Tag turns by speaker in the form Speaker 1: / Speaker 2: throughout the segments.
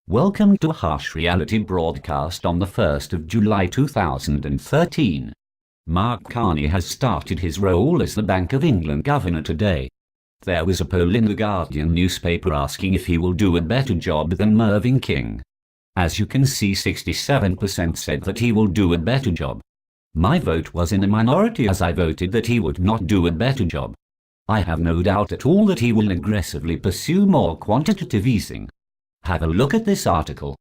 Speaker 1: Welcome to a harsh reality broadcast on the 1st of July 2013. Mark Carney has started his role as the Bank of England governor today. There was a poll in the Guardian newspaper asking if he will do a better job than Mervyn King. As you can see, 67% said that he will do a better job. My vote was in a minority as I voted that he would not do a better job. I have no doubt at all that he will aggressively pursue more quantitative easing. Have a look at this article.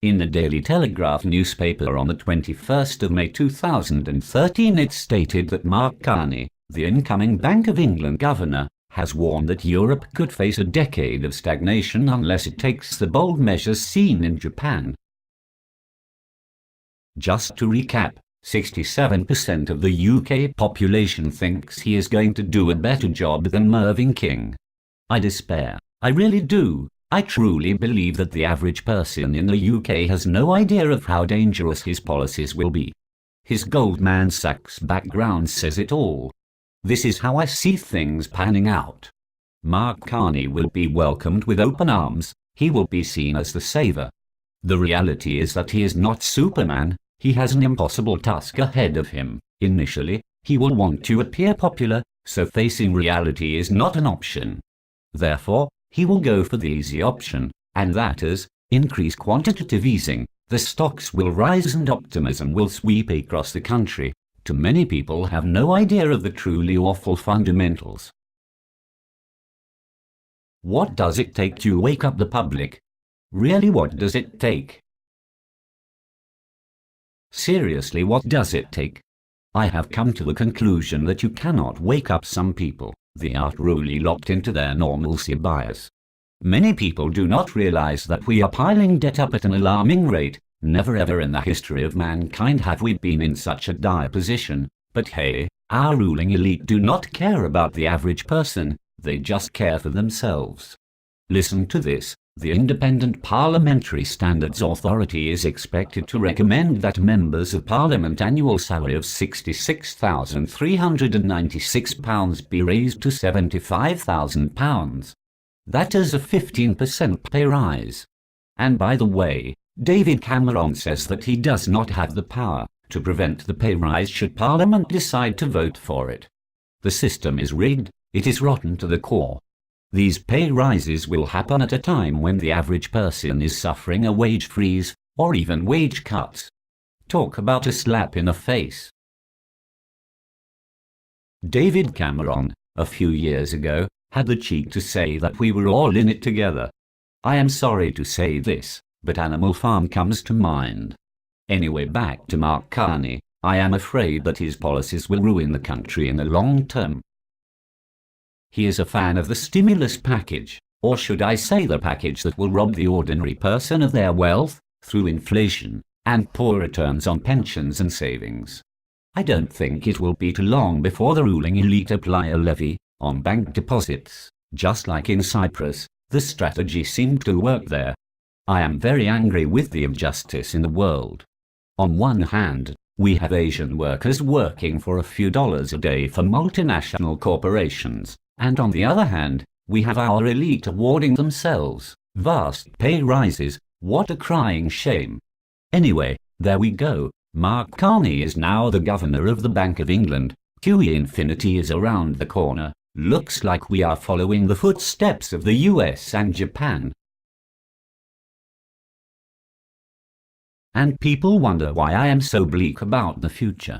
Speaker 1: In the Daily Telegraph newspaper on the 21st of May 2013 it stated that Mark Carney, the incoming Bank of England governor, has warned that Europe could face a decade of stagnation unless it takes the bold measures seen in Japan. Just to recap, 67% of the UK population thinks he is going to do a better job than Mervyn King. I despair. I really do. I truly believe that the average person in the UK has no idea of how dangerous his policies will be. His Goldman Sachs background says it all. This is how I see things panning out. Mark Carney will be welcomed with open arms. He will be seen as the saver. The reality is that he is not Superman. He has an impossible task ahead of him. Initially, he will want to appear popular, so facing reality is not an option. Therefore, he will go for the easy option, and that is, increase quantitative easing. The stocks will rise and optimism will sweep across the country. Too many people have no idea of the truly awful fundamentals. What does it take to wake up the public? Really, what does it take? Seriously, what does it take? I have come to the conclusion that you cannot wake up some people. They are truly locked into their normalcy bias. Many people do not realize that we are piling debt up at an alarming rate. Never ever in the history of mankind have we been in such a dire position. But hey, our ruling elite do not care about the average person, they just care for themselves. Listen to this. The Independent Parliamentary Standards Authority is expected to recommend that members of Parliament annual salary of £66,396 be raised to £75,000. That is a 15% pay rise. And by the way, David Cameron says that he does not have the power to prevent the pay rise should Parliament decide to vote for it. The system is rigged, it is rotten to the core. These pay rises will happen at a time when the average person is suffering a wage freeze or even wage cuts. Talk about a slap in the face. David Cameron, a few years ago, had the cheek to say that we were all in it together. I am sorry to say this, but Animal Farm comes to mind. Anyway, back to Mark Carney. I am afraid that his policies will ruin the country in the long term. He is a fan of the stimulus package, or should I say the package that will rob the ordinary person of their wealth through inflation and poor returns on pensions and savings. I don't think it will be too long before the ruling elite apply a levy on bank deposits. Just like in Cyprus, the strategy seemed to work there. I am very angry with the injustice in the world. On one hand, we have Asian workers working for a few dollars a day for multinational corporations. And on the other hand, we have our elite awarding themselves vast pay rises. What a crying shame. Anyway, there we go. Mark Carney is now the governor of the Bank of England. QE infinity is around the corner. Looks like we are following the footsteps of the US and Japan. And people wonder why I am so bleak about the future.